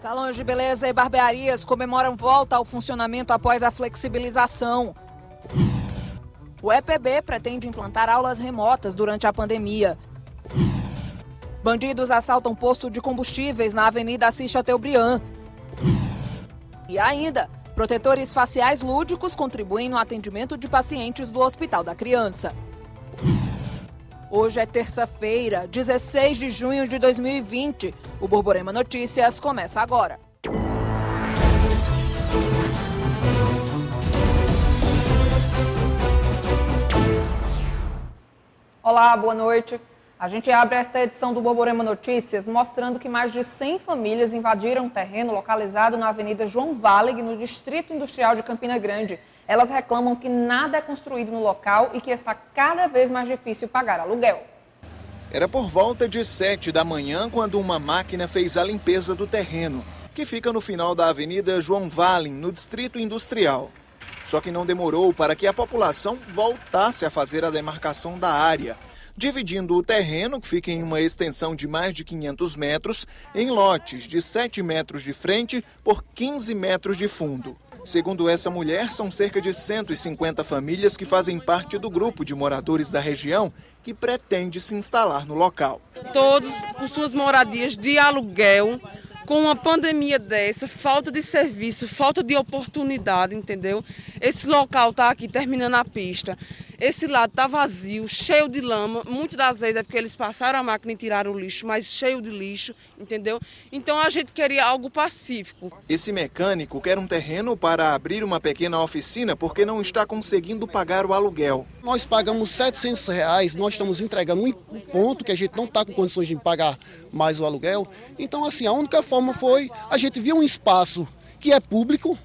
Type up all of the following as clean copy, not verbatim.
Salões de beleza e barbearias comemoram volta ao funcionamento após a flexibilização. O EPB pretende implantar aulas remotas durante a pandemia. Bandidos assaltam posto de combustíveis na Avenida Assis Chateaubriand. E ainda, protetores faciais lúdicos contribuem no atendimento de pacientes do Hospital da Criança. Hoje é terça-feira, 16 de junho de 2020. O Borborema Notícias começa agora. Olá, boa noite. A gente abre esta edição do Borborema Notícias mostrando que mais de 100 famílias invadiram um terreno localizado na Avenida João Valeg, no Distrito Industrial de Campina Grande. Elas reclamam que nada é construído no local e que está cada vez mais difícil pagar aluguel. Era por volta de 7 da manhã quando uma máquina fez a limpeza do terreno, que fica no final da Avenida João Valeg, no Distrito Industrial. Só que não demorou para que a população voltasse a fazer a demarcação da área, dividindo o terreno, que fica em uma extensão de mais de 500 metros, em lotes de 7 metros de frente por 15 metros de fundo. Segundo essa mulher, são cerca de 150 famílias que fazem parte do grupo de moradores da região que pretende se instalar no local. Todos com suas moradias de aluguel, com uma pandemia dessa, falta de serviço, falta de oportunidade, entendeu? Esse local está aqui terminando a pista. Esse lado está vazio, cheio de lama. Muitas das vezes é porque eles passaram a máquina e tiraram o lixo, mas cheio de lixo, entendeu? Então a gente queria algo pacífico. Esse mecânico quer um terreno para abrir uma pequena oficina porque não está conseguindo pagar o aluguel. Nós pagamos R$700, nós estamos entregando um ponto que a gente não está com condições de pagar mais o aluguel. Então, assim, a única forma foi, a gente viu um espaço que é público,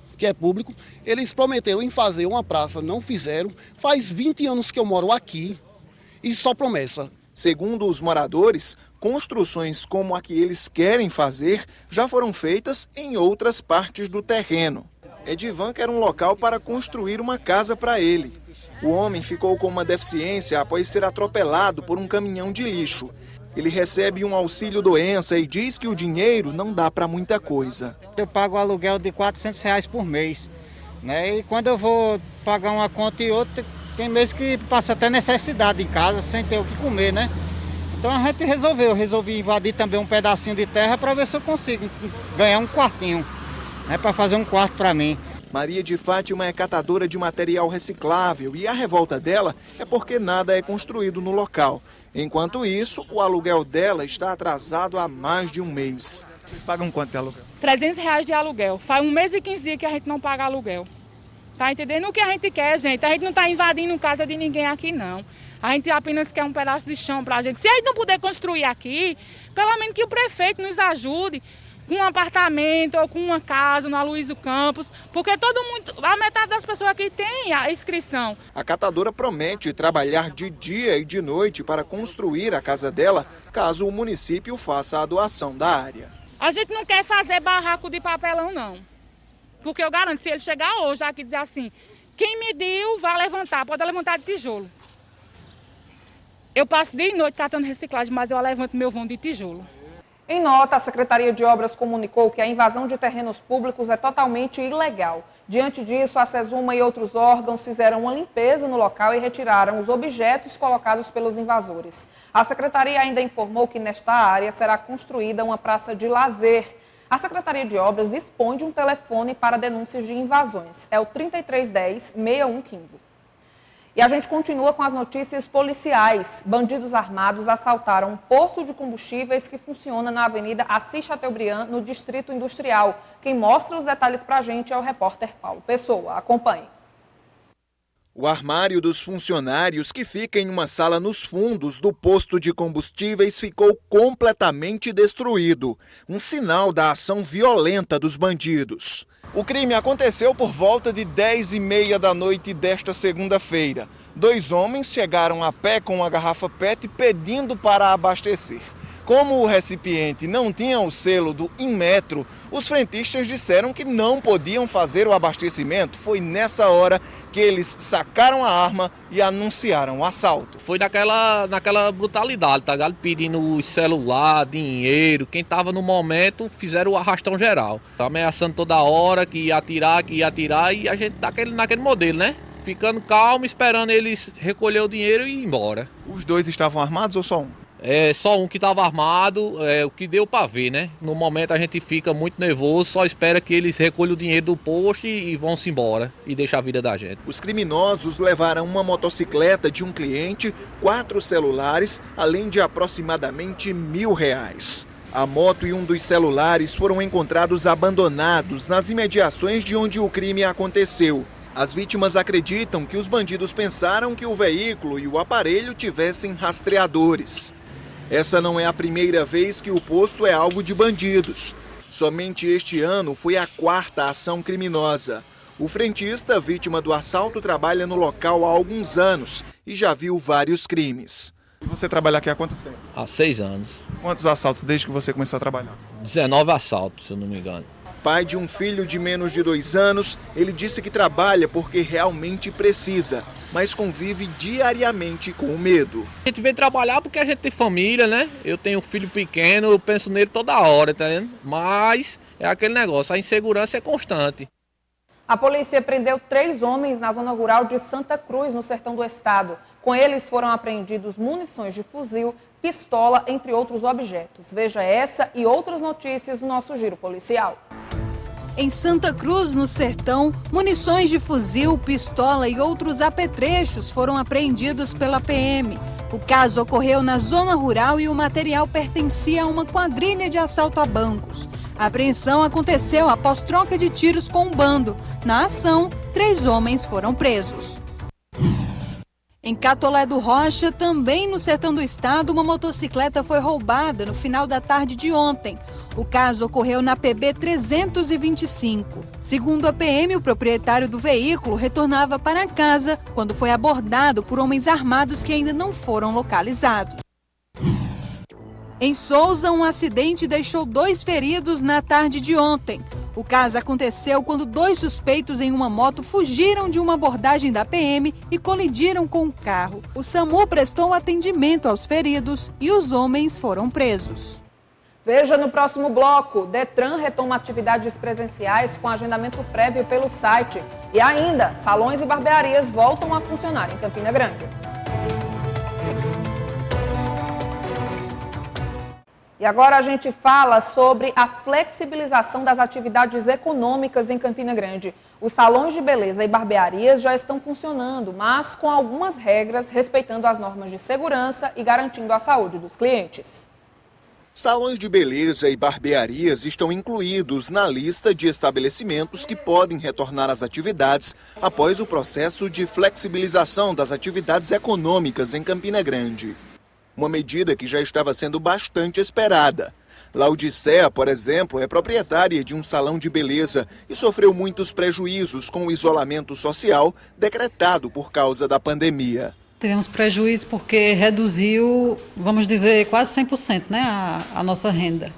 eles prometeram em fazer uma praça, não fizeram. Faz 20 anos que eu moro aqui e só promessa. Segundo os moradores, construções como a que eles querem fazer já foram feitas em outras partes do terreno. Edivan quer um local para construir uma casa para ele. O homem ficou com uma deficiência após ser atropelado por um caminhão de lixo. Ele recebe um auxílio-doença e diz que o dinheiro não dá para muita coisa. Eu pago o aluguel de R$400 por mês, né? E quando eu vou pagar uma conta e outra, tem meses que passa até necessidade em casa, sem ter o que comer, né? Então a gente eu resolvi invadir também um pedacinho de terra para ver se eu consigo ganhar um quartinho, né? Para fazer um quarto para mim. Maria de Fátima é catadora de material reciclável e a revolta dela é porque nada é construído no local. Enquanto isso, o aluguel dela está atrasado há mais de um mês. Vocês pagam quanto de aluguel? R$300 de aluguel. Faz 1 mês e 15 dias que a gente não paga aluguel. Tá entendendo o que a gente quer, gente? A gente não está invadindo casa de ninguém aqui, não. A gente apenas quer um pedaço de chão pra gente. Se a gente não puder construir aqui, pelo menos que o prefeito nos ajude com um apartamento ou com uma casa no Aloysio Campos, porque a metade das pessoas aqui tem a inscrição. A catadora promete trabalhar de dia e de noite para construir a casa dela, caso o município faça a doação da área. A gente não quer fazer barraco de papelão, não. Porque eu garanto, se ele chegar hoje aqui e dizer assim, quem mediu vai levantar, pode levantar de tijolo. Eu passo dia e noite catando reciclagem, mas eu levanto meu vão de tijolo. Em nota, a Secretaria de Obras comunicou que a invasão de terrenos públicos é totalmente ilegal. Diante disso, a SESUMA e outros órgãos fizeram uma limpeza no local e retiraram os objetos colocados pelos invasores. A Secretaria ainda informou que nesta área será construída uma praça de lazer. A Secretaria de Obras dispõe de um telefone para denúncias de invasões. É o 3310-6115. E a gente continua com as notícias policiais. Bandidos armados assaltaram um posto de combustíveis que funciona na Avenida Assis Chateaubriand, no Distrito Industrial. Quem mostra os detalhes para a gente é o repórter Paulo Pessoa. Acompanhe. O armário dos funcionários, que fica em uma sala nos fundos do posto de combustíveis, ficou completamente destruído. Um sinal da ação violenta dos bandidos. O crime aconteceu por volta de 10h30 da noite desta segunda-feira. 2 homens chegaram a pé com uma garrafa PET pedindo para abastecer. Como o recipiente não tinha o selo do Inmetro, os frentistas disseram que não podiam fazer o abastecimento. Foi nessa hora que eles sacaram a arma e anunciaram o assalto. Foi naquela brutalidade, tá ligado? Pedindo celular, dinheiro. Quem estava no momento fizeram o arrastão geral. Ameaçando toda hora que ia atirar e a gente naquele modelo, né? Ficando calmo, esperando eles recolher o dinheiro e ir embora. Os dois estavam armados ou só um? Só um que estava armado, o que deu para ver, né? No momento a gente fica muito nervoso, só espera que eles recolham o dinheiro do posto e vão-se embora e deixam a vida da gente. Os criminosos levaram uma motocicleta de um cliente, 4 celulares, além de aproximadamente R$1.000. A moto e um dos celulares foram encontrados abandonados nas imediações de onde o crime aconteceu. As vítimas acreditam que os bandidos pensaram que o veículo e o aparelho tivessem rastreadores. Essa não é a primeira vez que o posto é alvo de bandidos. Somente este ano foi a 4ª ação criminosa. O frentista, vítima do assalto, trabalha no local há alguns anos e já viu vários crimes. E você trabalha aqui há quanto tempo? Há 6 anos. Quantos assaltos desde que você começou a trabalhar? 19 assaltos, se eu não me engano. Pai de um filho de menos de 2 anos, ele disse que trabalha porque realmente precisa, mas convive diariamente com o medo. A gente vem trabalhar porque a gente tem família, né? Eu tenho um filho pequeno, eu penso nele toda hora, tá vendo? Mas é aquele negócio, a insegurança é constante. A polícia prendeu 3 homens na zona rural de Santa Cruz, no sertão do estado. Com eles foram apreendidos munições de fuzil, pistola, entre outros objetos. Veja essa e outras notícias no nosso Giro Policial. Em Santa Cruz, no sertão, munições de fuzil, pistola e outros apetrechos foram apreendidos pela PM. O caso ocorreu na zona rural e o material pertencia a uma quadrilha de assalto a bancos. A apreensão aconteceu após troca de tiros com um bando. Na ação, 3 homens foram presos. Em Catolé do Rocha, também no sertão do estado, uma motocicleta foi roubada no final da tarde de ontem. O caso ocorreu na PB 325. Segundo a PM, o proprietário do veículo retornava para casa quando foi abordado por homens armados que ainda não foram localizados. Em Souza, um acidente deixou 2 feridos na tarde de ontem. O caso aconteceu quando 2 suspeitos em uma moto fugiram de uma abordagem da PM e colidiram com um carro. O SAMU prestou atendimento aos feridos e os homens foram presos. Veja no próximo bloco, Detran retoma atividades presenciais com agendamento prévio pelo site. E ainda, salões e barbearias voltam a funcionar em Campina Grande. E agora a gente fala sobre a flexibilização das atividades econômicas em Campina Grande. Os salões de beleza e barbearias já estão funcionando, mas com algumas regras, respeitando as normas de segurança e garantindo a saúde dos clientes. Salões de beleza e barbearias estão incluídos na lista de estabelecimentos que podem retornar às atividades após o processo de flexibilização das atividades econômicas em Campina Grande. Uma medida que já estava sendo bastante esperada. Laudicea, por exemplo, é proprietária de um salão de beleza e sofreu muitos prejuízos com o isolamento social decretado por causa da pandemia. Tivemos prejuízo porque reduziu, vamos dizer, quase 100%, né, a nossa renda.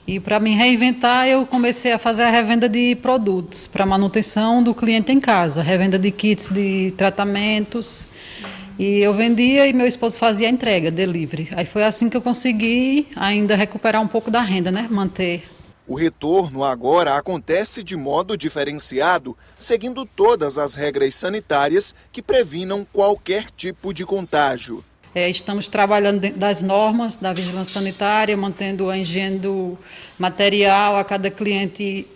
E para me reinventar, eu comecei a fazer a revenda de produtos para manutenção do cliente em casa, revenda de kits de tratamentos. E eu vendia e meu esposo fazia a entrega, delivery. Aí foi assim que eu consegui ainda recuperar um pouco da renda, né, manter. O retorno agora acontece de modo diferenciado, seguindo todas as regras sanitárias que previnam qualquer tipo de contágio. Estamos trabalhando dentro das normas da vigilância sanitária, mantendo a higiene do material. A cada cliente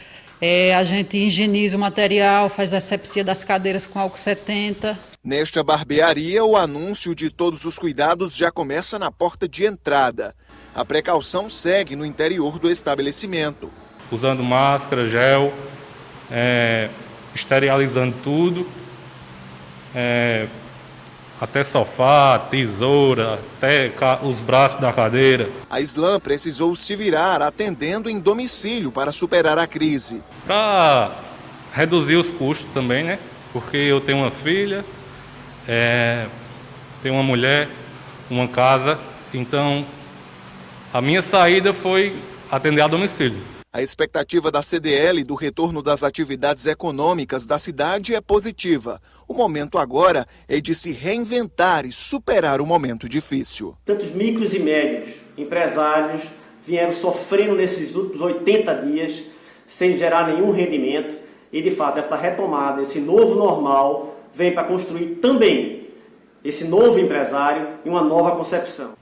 a gente higieniza o material, faz a asepsia das cadeiras com álcool 70. Nesta barbearia, o anúncio de todos os cuidados já começa na porta de entrada. A precaução segue no interior do estabelecimento. Usando máscara, gel, esterilizando tudo, até sofá, tesoura, até os braços da cadeira. A Slam precisou se virar atendendo em domicílio para superar a crise. Para reduzir os custos também, né? Porque eu tenho uma filha, tenho uma mulher, uma casa, então A minha saída foi atender a domicílio. A expectativa da CDL do retorno das atividades econômicas da cidade é positiva. O momento agora é de se reinventar e superar o momento difícil. Tantos micros e médios empresários vieram sofrendo nesses últimos 80 dias sem gerar nenhum rendimento e, de fato, essa retomada, esse novo normal, vem para construir também esse novo empresário e uma nova concepção.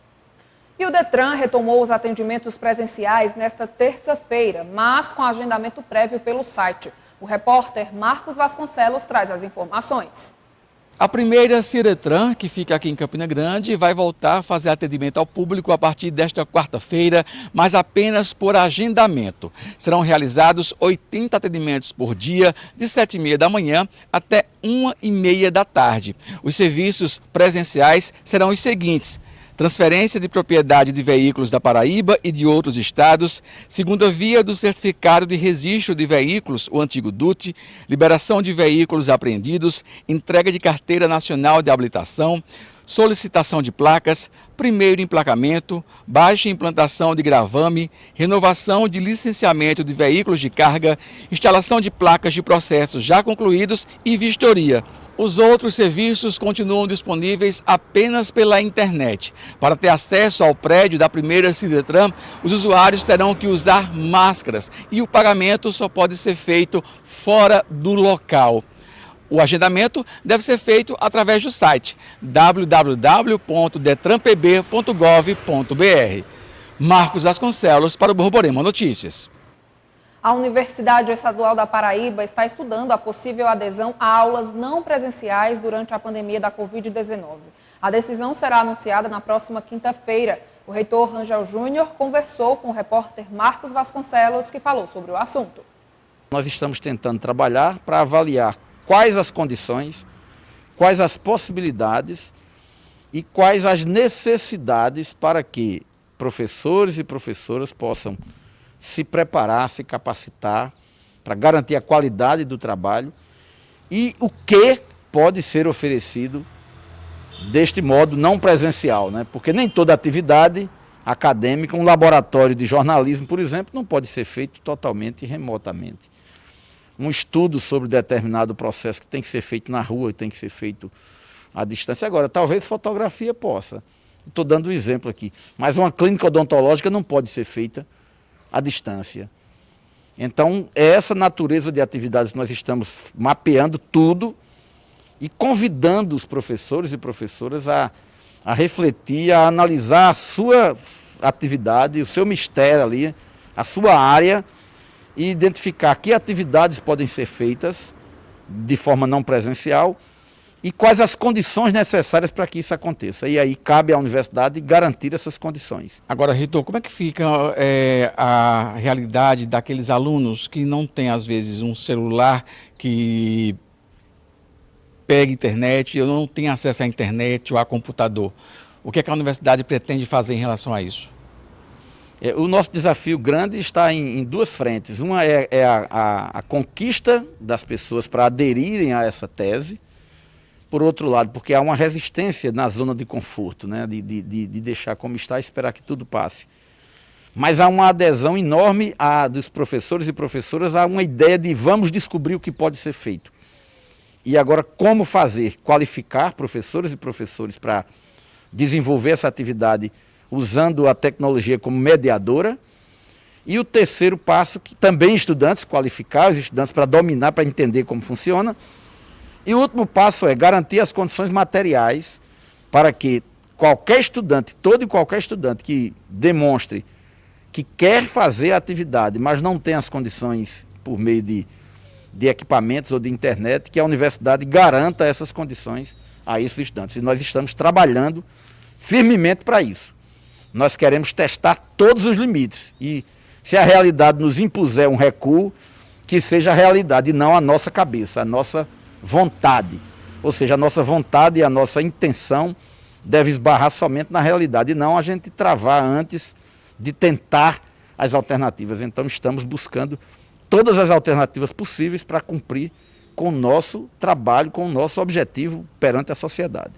E o Detran retomou os atendimentos presenciais nesta terça-feira, mas com agendamento prévio pelo site. O repórter Marcos Vasconcelos traz as informações. A primeira Ciretran, que fica aqui em Campina Grande, vai voltar a fazer atendimento ao público a partir desta quarta-feira, mas apenas por agendamento. Serão realizados 80 atendimentos por dia, de 7h30 da manhã até 1h30 da tarde. Os serviços presenciais serão os seguintes: transferência de propriedade de veículos da Paraíba e de outros estados, segunda via do certificado de registro de veículos, o antigo DUT, liberação de veículos apreendidos, entrega de carteira nacional de habilitação, solicitação de placas, primeiro emplacamento, baixa implantação de gravame, renovação de licenciamento de veículos de carga, instalação de placas de processos já concluídos e vistoria. Os outros serviços continuam disponíveis apenas pela internet. Para ter acesso ao prédio da primeira Ciretran, os usuários terão que usar máscaras e o pagamento só pode ser feito fora do local. O agendamento deve ser feito através do site www.detranpb.gov.br. Marcos Vasconcelos para o Borborema Notícias. A Universidade Estadual da Paraíba está estudando a possível adesão a aulas não presenciais durante a pandemia da Covid-19. A decisão será anunciada na próxima quinta-feira. O reitor Rangel Júnior conversou com o repórter Marcos Vasconcelos, que falou sobre o assunto. Nós estamos tentando trabalhar para avaliar quais as condições, quais as possibilidades e quais as necessidades para que professores e professoras possam se preparar, se capacitar para garantir a qualidade do trabalho e o que pode ser oferecido deste modo não presencial, né? Porque nem toda atividade acadêmica, um laboratório de jornalismo, por exemplo, não pode ser feito totalmente remotamente. Um estudo sobre determinado processo que tem que ser feito na rua, tem que ser feito à distância. Agora, talvez fotografia possa. Estou dando um exemplo aqui. Mas uma clínica odontológica não pode ser feita à distância. Então, é essa natureza de atividades que nós estamos mapeando tudo e convidando os professores e professoras a refletir, a analisar a sua atividade, o seu mistério ali, a sua área, e identificar que atividades podem ser feitas de forma não presencial e quais as condições necessárias para que isso aconteça. E aí cabe à universidade garantir essas condições. Agora, reitor, como é que fica a realidade daqueles alunos que não têm, às vezes, um celular que pega internet, ou não tem acesso à internet ou a computador? O que é que a universidade pretende fazer em relação a isso? O nosso desafio grande está em duas frentes. Uma é a conquista das pessoas para aderirem a essa tese. Por outro lado, porque há uma resistência na zona de conforto, né? de deixar como está e esperar que tudo passe. Mas há uma adesão enorme dos professores e professoras a uma ideia de vamos descobrir o que pode ser feito. E agora, como fazer? Qualificar professores e professores para desenvolver essa atividade usando a tecnologia como mediadora. E o terceiro passo, que também estudantes, qualificar os estudantes para dominar, para entender como funciona. E o último passo é garantir as condições materiais para que qualquer estudante, todo e qualquer estudante que demonstre que quer fazer a atividade, mas não tem as condições por meio de equipamentos ou de internet, que a universidade garanta essas condições a esses estudantes. E nós estamos trabalhando firmemente para isso. Nós queremos testar todos os limites e se a realidade nos impuser um recuo, que seja a realidade e não a nossa cabeça, a nossa vontade. Ou seja, a nossa vontade e a nossa intenção deve esbarrar somente na realidade e não a gente travar antes de tentar as alternativas. Então estamos buscando todas as alternativas possíveis para cumprir com o nosso trabalho, com o nosso objetivo perante a sociedade.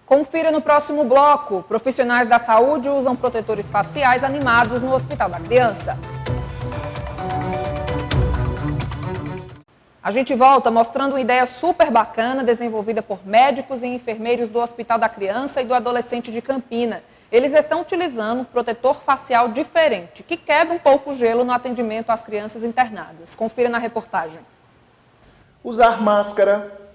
Confira no próximo bloco. Profissionais da saúde usam protetores faciais animados no Hospital da Criança. A gente volta mostrando uma ideia super bacana desenvolvida por médicos e enfermeiros do Hospital da Criança e do Adolescente de Campina. Eles estão utilizando um protetor facial diferente, que quebra um pouco o gelo no atendimento às crianças internadas. Confira na reportagem. Usar máscara,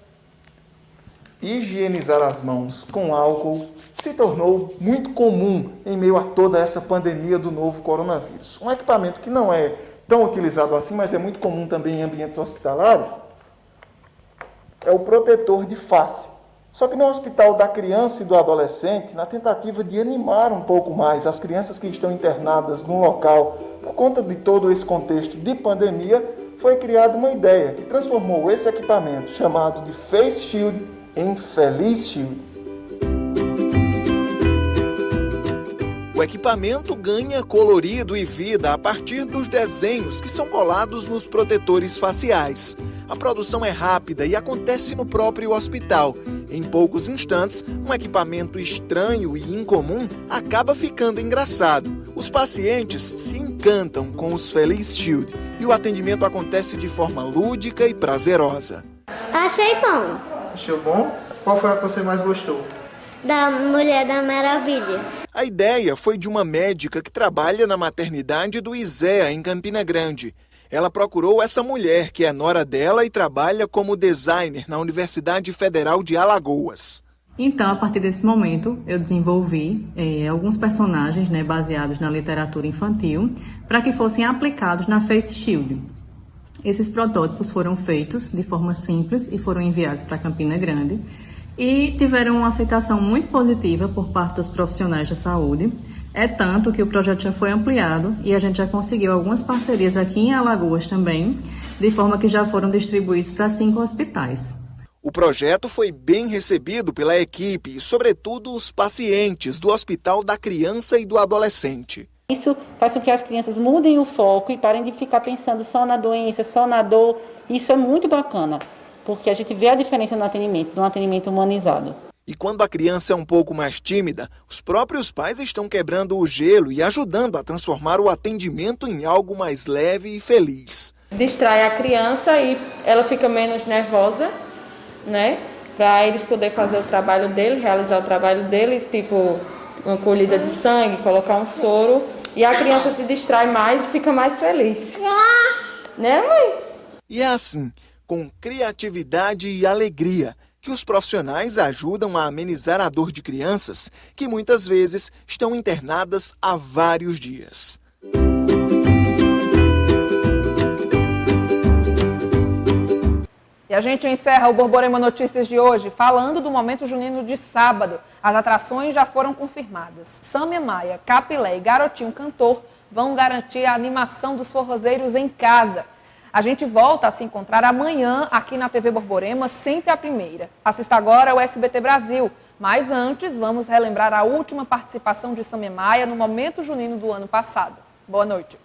higienizar as mãos com álcool se tornou muito comum em meio a toda essa pandemia do novo coronavírus. Um equipamento que não é tão utilizado assim, mas é muito comum também em ambientes hospitalares, é o protetor de face. Só que no Hospital da Criança e do Adolescente, na tentativa de animar um pouco mais as crianças que estão internadas no local por conta de todo esse contexto de pandemia, foi criada uma ideia que transformou esse equipamento chamado de Face Shield em Feliz Shield. O equipamento ganha colorido e vida a partir dos desenhos que são colados nos protetores faciais. A produção é rápida e acontece no próprio hospital. Em poucos instantes, um equipamento estranho e incomum acaba ficando engraçado. Os pacientes se encantam com os Feliz Shield e o atendimento acontece de forma lúdica e prazerosa. Achei bom. Achou bom? Qual foi a que você mais gostou? Da Mulher da Maravilha. A ideia foi de uma médica que trabalha na maternidade do ISEA, em Campina Grande. Ela procurou essa mulher, que é nora dela e trabalha como designer na Universidade Federal de Alagoas. Então, a partir desse momento, eu desenvolvi alguns personagens, baseados na literatura infantil, para que fossem aplicados na Face Shield. Esses protótipos foram feitos de forma simples e foram enviados para Campina Grande e tiveram uma aceitação muito positiva por parte dos profissionais da saúde. É tanto que o projeto já foi ampliado e a gente já conseguiu algumas parcerias aqui em Alagoas também, de forma que já foram distribuídos para 5 hospitais. O projeto foi bem recebido pela equipe e, sobretudo, os pacientes do Hospital da Criança e do Adolescente. Isso faz com que as crianças mudem o foco e parem de ficar pensando só na doença, só na dor. Isso é muito bacana, porque a gente vê a diferença no atendimento humanizado. E quando a criança é um pouco mais tímida, os próprios pais estão quebrando o gelo e ajudando a transformar o atendimento em algo mais leve e feliz. Distrai a criança e ela fica menos nervosa, para eles poderem fazer o trabalho deles, realizar o trabalho deles, tipo uma colhida de sangue, colocar um soro, e a criança se distrai mais e fica mais feliz. Né, mãe? E é assim, com criatividade e alegria, que os profissionais ajudam a amenizar a dor de crianças que muitas vezes estão internadas há vários dias. E a gente encerra o Borborema Notícias de hoje falando do momento junino de sábado. As atrações já foram confirmadas. Sâmia Maia, Capilé e Garotinho Cantor vão garantir a animação dos forrozeiros em casa. A gente volta a se encontrar amanhã aqui na TV Borborema, sempre a primeira. Assista agora o SBT Brasil. Mas antes, vamos relembrar a última participação de Sâmia Maia no momento junino do ano passado. Boa noite.